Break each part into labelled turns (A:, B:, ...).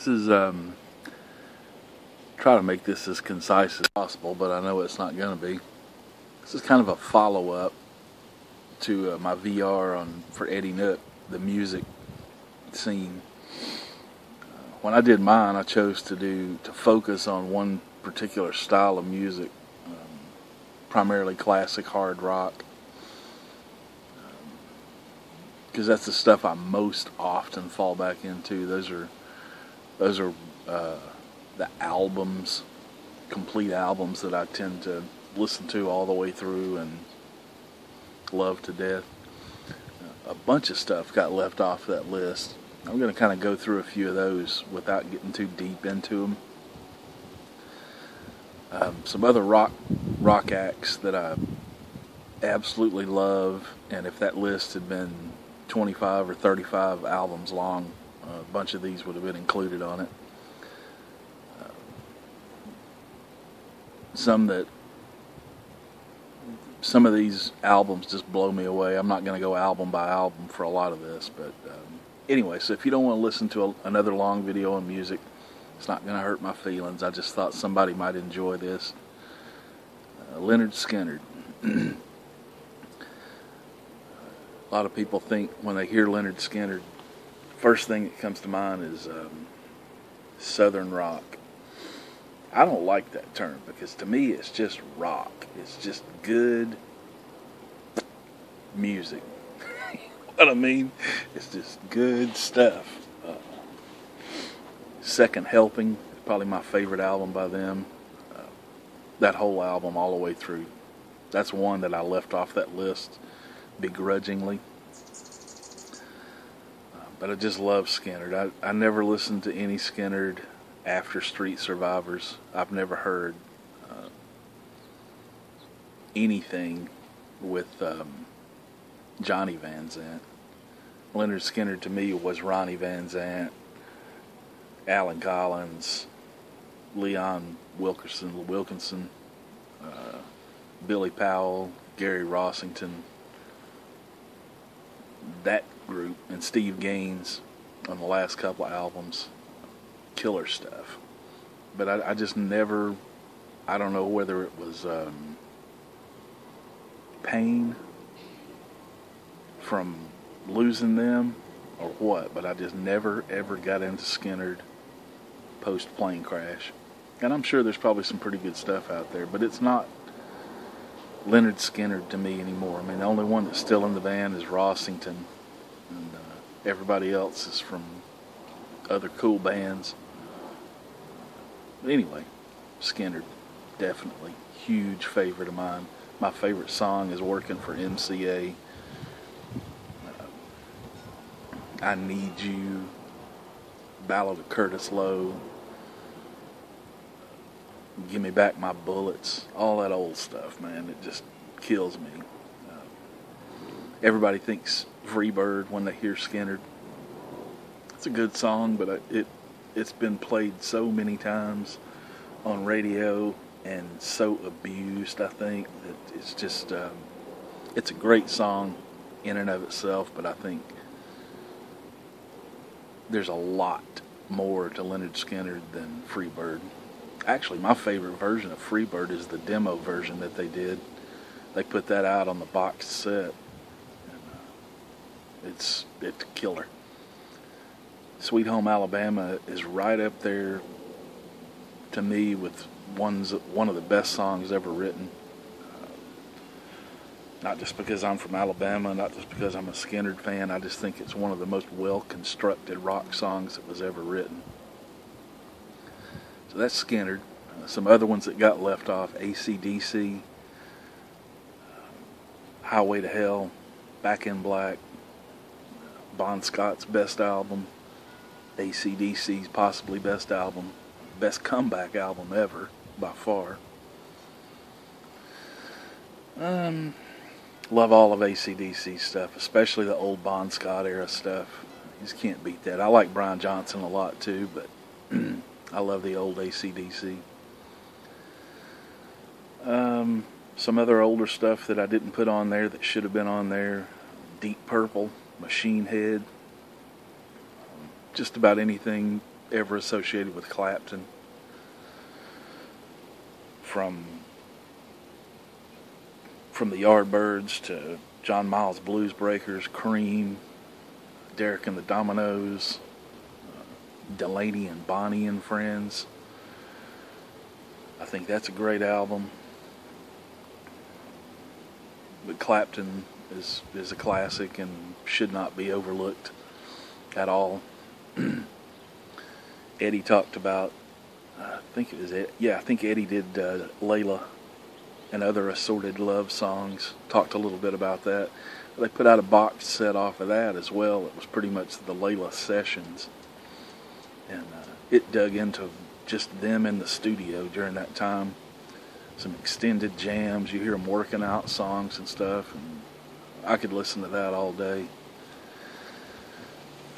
A: This is try to make this as concise as possible, but I know it's not going to be. This is kind of a follow-up to my VR for Eddie Nook, the music scene. When I did mine, I chose to focus on one particular style of music, primarily classic hard rock, because that's the stuff I most often fall back into. Those are the albums, complete albums that I tend to listen to all the way through and love to death. A bunch of stuff got left off that list. I'm going to kind of go through a few of those without getting too deep into them. Some other rock acts that I absolutely love, and if that list had been 25 or 35 albums long, a bunch of these would have been included on it. Some of these albums just blow me away. I'm not going to go album by album for a lot of this, but anyway, so if you don't want to listen to another long video on music, it's not going to hurt my feelings. I just thought somebody might enjoy this. Lynyrd Skynyrd. A lot of people think when they hear Lynyrd Skynyrd, first thing that comes to mind is Southern rock. I don't like that term because to me it's just rock. It's just good music. What I mean? It's just good stuff. Second Helping, probably my favorite album by them. That whole album all the way through. That's one that I left off that list begrudgingly. But I just love Skynyrd. I never listened to any Skynyrd after Street Survivors. I've never heard anything with Johnny Van Zant. Lynyrd Skynyrd to me was Ronnie Van Zant, Alan Collins, Leon Wilkinson, Billy Powell, Gary Rossington, that group, and Steve Gaines on the last couple of albums. Killer stuff. But I just never, I don't know whether it was pain from losing them or what, but I just never ever got into Skynyrd post plane crash. And I'm sure there's probably some pretty good stuff out there, but it's not Lynyrd Skynyrd to me anymore. I mean, the only one that's still in the band is Rossington, and everybody else is from other cool bands. But anyway, Skynyrd, definitely huge favorite of mine. My favorite song is Working for MCA. I Need You, Ballad of Curtis Lowe, Give Me Back My Bullets, all that old stuff, man. It just kills me. Everybody thinks Freebird when they hear Skynyrd. It's a good song, but it's been played so many times on radio and so abused, I think, that it's just, it's a great song in and of itself, but I think there's a lot more to Lynyrd Skynyrd than Freebird. Actually, my favorite version of Freebird is the demo version that they did. They put that out on the box set. And, it's a killer. Sweet Home Alabama is right up there to me with one of the best songs ever written. Not just because I'm from Alabama, not just because I'm a Skynyrd fan, I just think it's one of the most well-constructed rock songs that was ever written. So that's Skynyrd. Some other ones that got left off: AC/DC, Highway to Hell, Back in Black, Bon Scott's best album, AC/DC's possibly best album, best comeback album ever, by far. Love all of AC/DC stuff, especially the old Bon Scott era stuff. You just can't beat that. I like Brian Johnson a lot too, but I love the old AC/DC. Some other older stuff that I didn't put on there that should have been on there: Deep Purple, Machine Head, just about anything ever associated with Clapton. From the Yardbirds to John Miles Blues Breakers, Cream, Derek and the Dominoes, Delaney and Bonnie and Friends. I think that's a great album. But Clapton is a classic and should not be overlooked at all. Eddie talked about, I think Eddie did Layla and other assorted love songs. Talked a little bit about that. They put out a box set off of that as well. It was pretty much the Layla sessions. And it dug into just them in the studio during that time. Some extended jams. You hear them working out songs and stuff. And I could listen to that all day.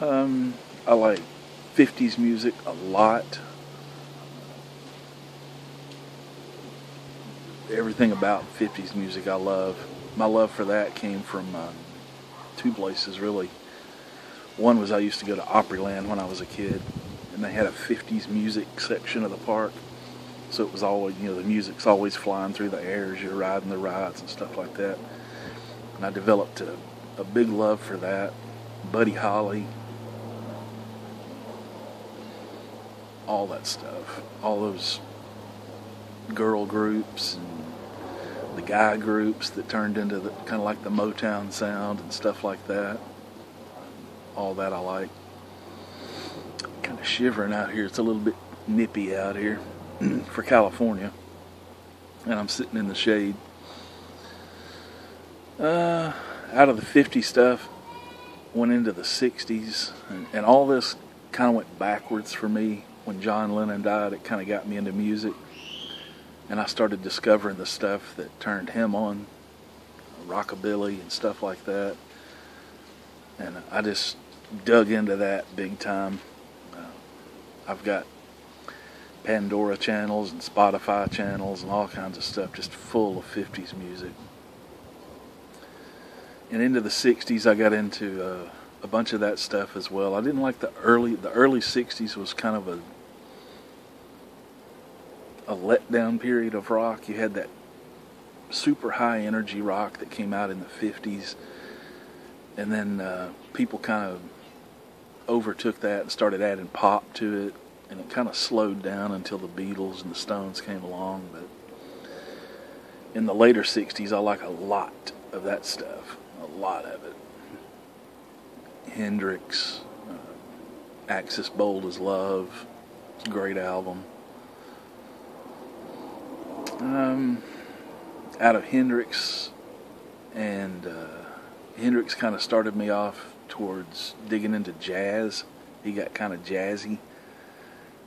A: I like 50s music a lot. Everything about 50s music I love. My love for that came from two places, really. One was I used to go to Opryland when I was a kid, and they had a 50s music section of the park. So it was always, the music's always flying through the air as you're riding the rides and stuff like that. And I developed a big love for that. Buddy Holly, all that stuff. All those girl groups and the guy groups that turned into kind of like the Motown sound and stuff like that. All that I like. Kind of shivering out here. It's a little bit nippy out here for California. And I'm sitting in the shade. Out of the 50 stuff, went into the 60s. And all this kind of went backwards for me. When John Lennon died, it kind of got me into music. And I started discovering the stuff that turned him on, rockabilly and stuff like that. And I just dug into that big time. I've got Pandora channels and Spotify channels and all kinds of stuff just full of 50s music. And into the 60s, I got into a bunch of that stuff as well. I didn't like the early 60s was kind of a letdown period of rock. You had that super high energy rock that came out in the 50s, and then people kind of overtook that and started adding pop to it, and it kind of slowed down until the Beatles and the Stones came along. But in the later 60s, I like a lot of that stuff, a lot of it. Hendrix, Axis Bold as Love, it's a great album. Out of Hendrix, and Hendrix kind of started me off towards digging into jazz. He got kind of jazzy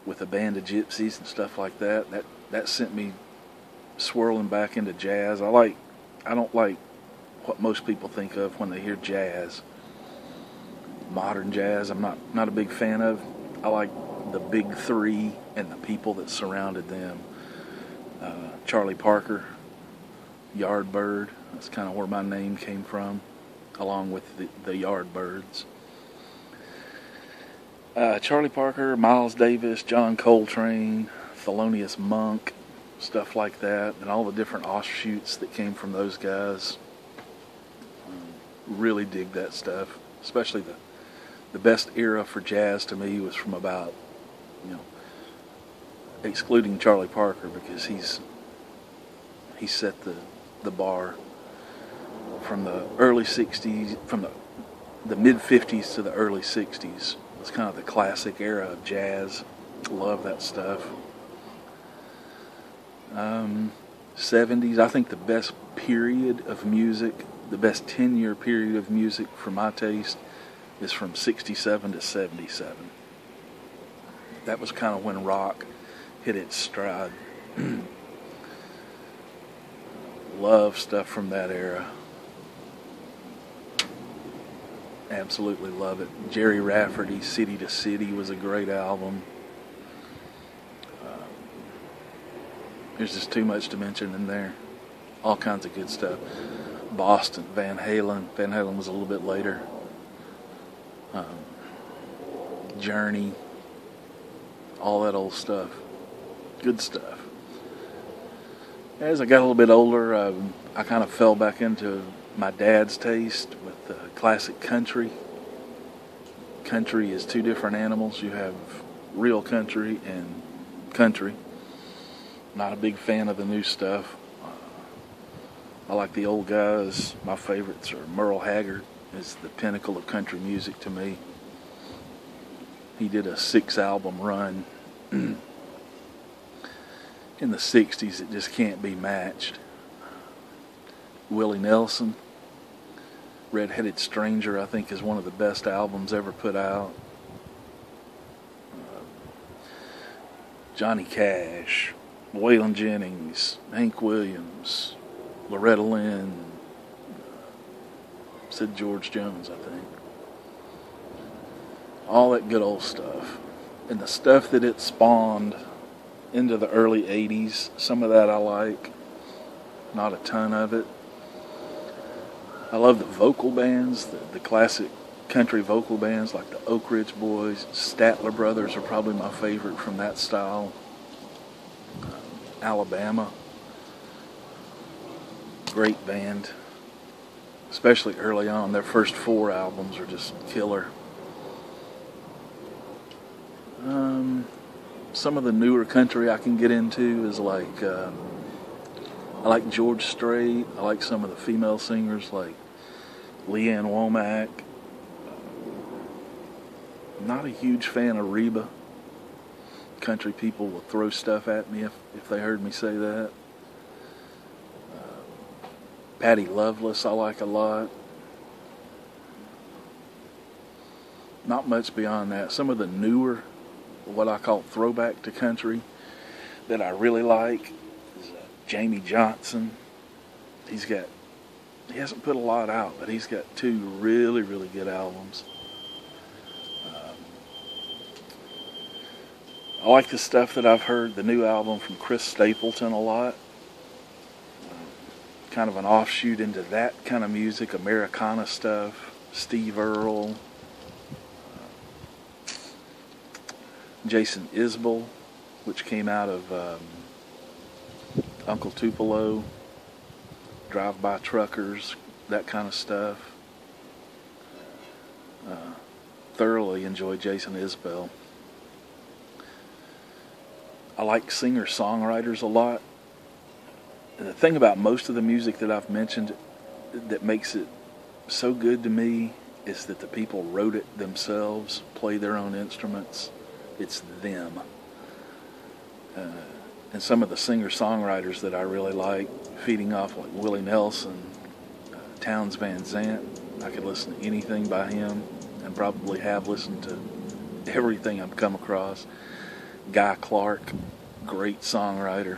A: with a band of gypsies and stuff like that. That sent me swirling back into jazz. I don't like what most people think of when they hear jazz. Modern jazz, I'm not a big fan of. I like the big three and the people that surrounded them. Charlie Parker, Yardbird, that's kind of where my name came from, along with the Yardbirds. Charlie Parker, Miles Davis, John Coltrane, Thelonious Monk, stuff like that, and all the different offshoots that came from those guys. Really dig that stuff, especially the best era for jazz to me was from about, excluding Charlie Parker, because he set the bar from the early 60s, from the mid 50s to the early 60s. It's kind of the classic era of jazz. Love that stuff. 70s, I think the best period of music, the best 10-year period of music for my taste is from 67 to 77. That was kind of when rock hit its stride. Love stuff from that era. Absolutely love it. Jerry Rafferty's City to City was a great album. There's just too much to mention in there. All kinds of good stuff. Boston, Van Halen. Van Halen was a little bit later. Journey. all that old stuff. Good stuff. As I got a little bit older, I kind of fell back into my dad's taste with classic country. Country is two different animals. You have real country and country. Not a big fan of the new stuff. I like the old guys. My favorites are Merle Haggard is the pinnacle of country music to me. He did a 6-album run in the 60s that just can't be matched. Willie Nelson, Red-Headed Stranger, I think is one of the best albums ever put out. Johnny Cash, Waylon Jennings, Hank Williams, Loretta Lynn, Sid George Jones, I think. All that good old stuff. And the stuff that it spawned into the early 80s, some of that I like. Not a ton of it. I love the vocal bands, the classic country vocal bands like the Oak Ridge Boys. Statler Brothers are probably my favorite from that style. Alabama. Great band. Especially early on. Their first 4 albums are just killer. Some of the newer country I can get into is like, I like George Strait. I like some of the female singers like Leanne Womack. Not a huge fan of Reba. Country people will throw stuff at me if they heard me say that. Patty Loveless I like a lot. Not much beyond that. Some of the newer, what I call throwback to country, that I really like is Jamie Johnson. He hasn't put a lot out, but he's got 2 really, really good albums. I like the stuff that I've heard, the new album from Chris Stapleton a lot. Kind of an offshoot into that kind of music, Americana stuff. Steve Earle. Jason Isbell, which came out of Uncle Tupelo, Drive-By Truckers, that kind of stuff. Thoroughly enjoy Jason Isbell. I like singer-songwriters a lot. And the thing about most of the music that I've mentioned that makes it so good to me is that the people wrote it themselves, play their own instruments. It's them. And some of the singer-songwriters that I really like, feeding off like Willie Nelson, Townes Van Zandt. I could listen to anything by him and probably have listened to everything I've come across. Guy Clark, great songwriter.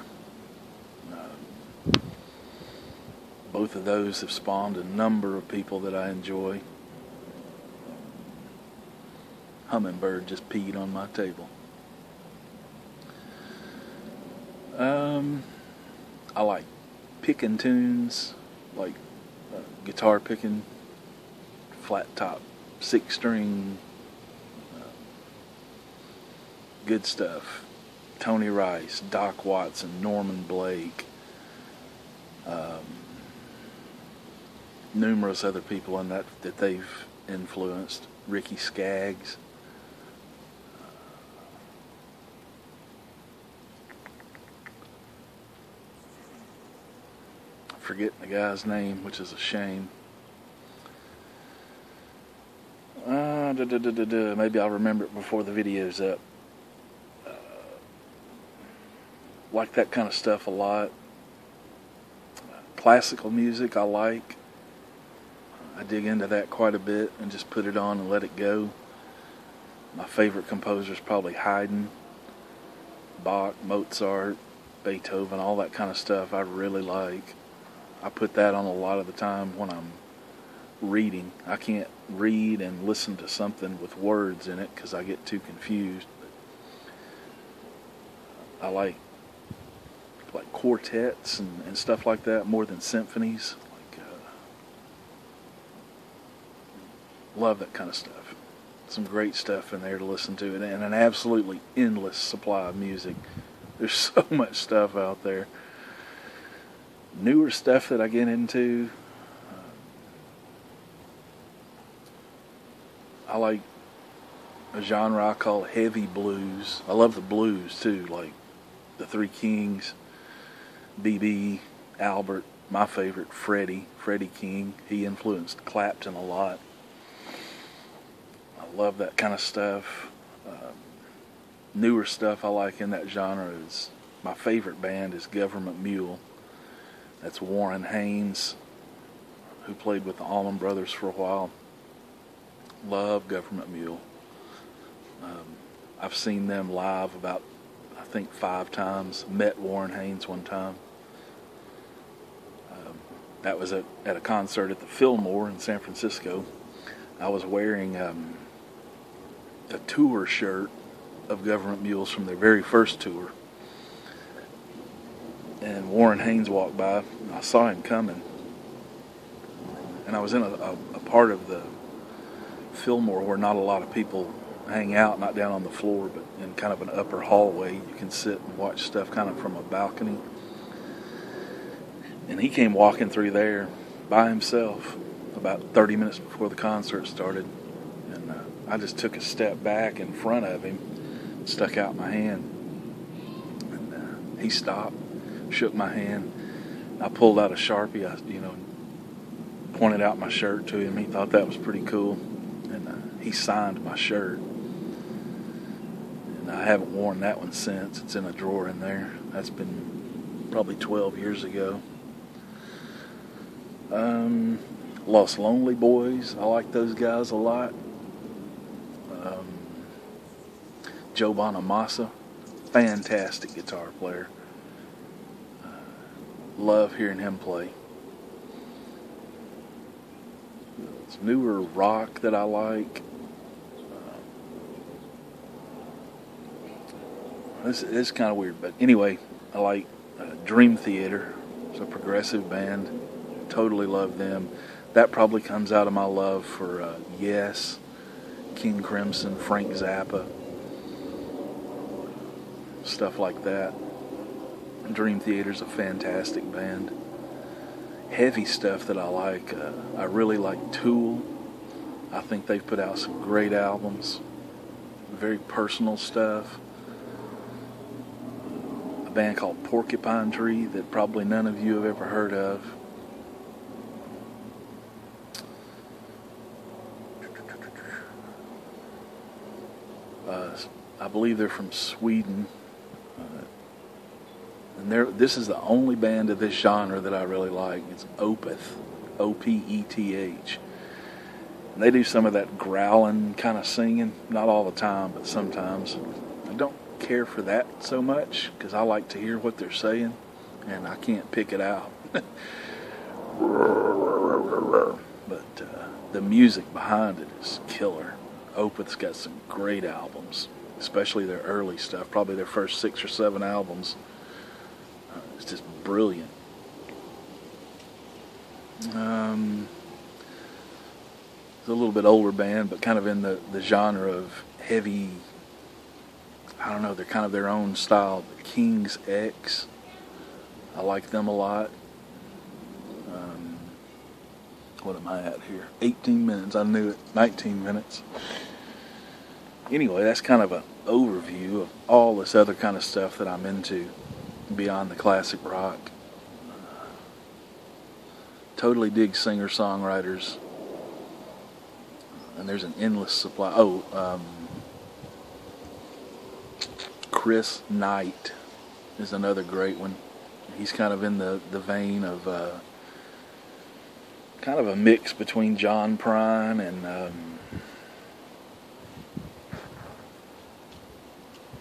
A: Both of those have spawned a number of people that I enjoy. Hummingbird just peed on my table. I like picking tunes, like guitar picking, flat top, 6-string, good stuff. Tony Rice, Doc Watson, Norman Blake, numerous other people in that they've influenced. Ricky Skaggs. Forgetting the guy's name, which is a shame. Maybe I'll remember it before the video's up. Like that kind of stuff a lot. Classical music I like. I dig into that quite a bit and just put it on and let it go. My favorite composer is probably Haydn, Bach, Mozart, Beethoven, all that kind of stuff I really like. I put that on a lot of the time when I'm reading. I can't read and listen to something with words in it because I get too confused. But I like quartets and stuff like that more than symphonies. Love that kind of stuff. some great stuff in there to listen to, and an absolutely endless supply of music. There's so much stuff out there. Newer stuff that I get into, I like a genre I call heavy blues. I love the blues too, like the Three Kings, B.B., Albert, my favorite, Freddie King. He influenced Clapton a lot. I love that kind of stuff. Newer stuff I like in that genre is, my favorite band is Government Mule. That's Warren Haynes, who played with the Allman Brothers for a while. Love Government Mule. I've seen them live about, I think, 5 times. Met Warren Haynes one time. That was at a concert at the Fillmore in San Francisco. I was wearing a tour shirt of Government Mules from their very first tour. And Warren Haynes walked by. I saw him coming. And I was in a part of the Fillmore where not a lot of people hang out, not down on the floor, but in kind of an upper hallway. You can sit and watch stuff kind of from a balcony. And he came walking through there by himself about 30 minutes before the concert started. And I just took a step back in front of him, stuck out my hand. And he stopped, shook my hand. I pulled out a Sharpie, pointed out my shirt to him. He thought that was pretty cool. And he signed my shirt. And I haven't worn that one since. It's in a drawer in there. That's been probably 12 years ago. Los Lonely Boys, I like those guys a lot. Joe Bonamassa, fantastic guitar player. Love hearing him play. It's newer rock that I like. This is kind of weird, but anyway, I like Dream Theater. It's a progressive band. Totally love them. That probably comes out of my love for Yes, King Crimson, Frank Zappa, stuff like that. Dream Theater's a fantastic band. Heavy stuff that I like. I really like Tool. I think they've put out some great albums. Very personal stuff. A band called Porcupine Tree that probably none of you have ever heard of. I believe they're from Sweden. And this is the only band of this genre that I really like. It's Opeth, O-P-E-T-H. And they do some of that growling kind of singing, not all the time, but sometimes. I don't care for that so much because I like to hear what they're saying, and I can't pick it out. But the music behind it is killer. Opeth's got some great albums, especially their early stuff, probably their first 6 or 7 albums. It's just brilliant. It's a little bit older band, but kind of in the genre of heavy, I don't know, they're kind of their own style. The King's X, I like them a lot. What am I at here? 18 minutes, I knew it, 19 minutes. Anyway, that's kind of an overview of all this other kind of stuff that I'm into beyond the classic rock. Totally dig singer-songwriters. And there's an endless supply. Chris Knight is another great one. He's kind of in the vein of kind of a mix between John Prine and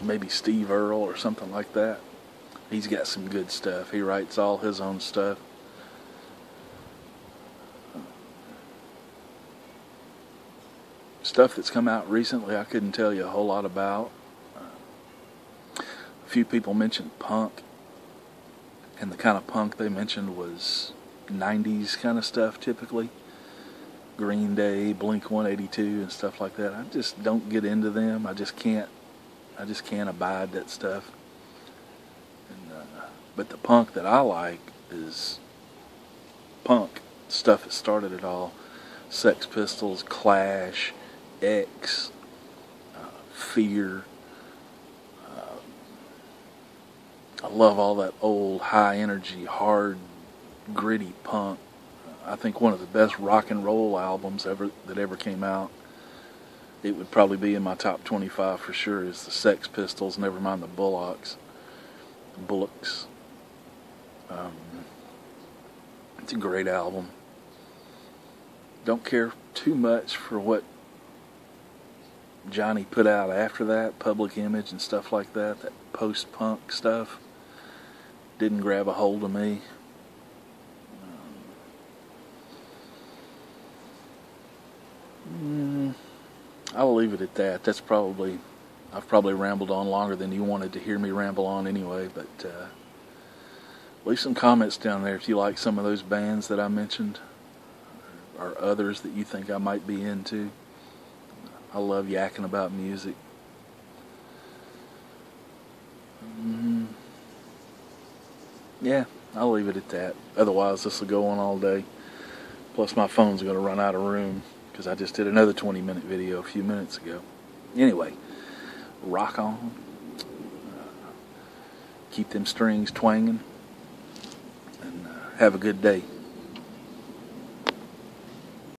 A: maybe Steve Earle or something like that. He's got some good stuff. He writes all his own stuff. Stuff that's come out recently I couldn't tell you a whole lot about. A few people mentioned punk, and the kind of punk they mentioned was 90s kind of stuff typically. Green Day, Blink-182 and stuff like that. I just don't get into them. I just can't abide that stuff. And, but the punk that I like is punk stuff that started it all. Sex Pistols, Clash, X, Fear. I love all that old, high energy, hard, gritty punk. I think one of the best rock and roll albums that ever came out, it would probably be in my top 25 for sure, is the Sex Pistols, never mind the Bullocks. It's a great album. Don't care too much for what Johnny put out after that, Public Image and stuff like that, that post-punk stuff. Didn't grab a hold of me. I'll leave it at that. I've probably rambled on longer than you wanted to hear me ramble on anyway, but leave some comments down there if you like some of those bands that I mentioned, or others that you think I might be into. I love yakking about music. Yeah, I'll leave it at that. Otherwise, this will go on all day. Plus, my phone's going to run out of room because I just did another 20-minute video a few minutes ago. Anyway, rock on. Keep them strings twanging. And have a good day.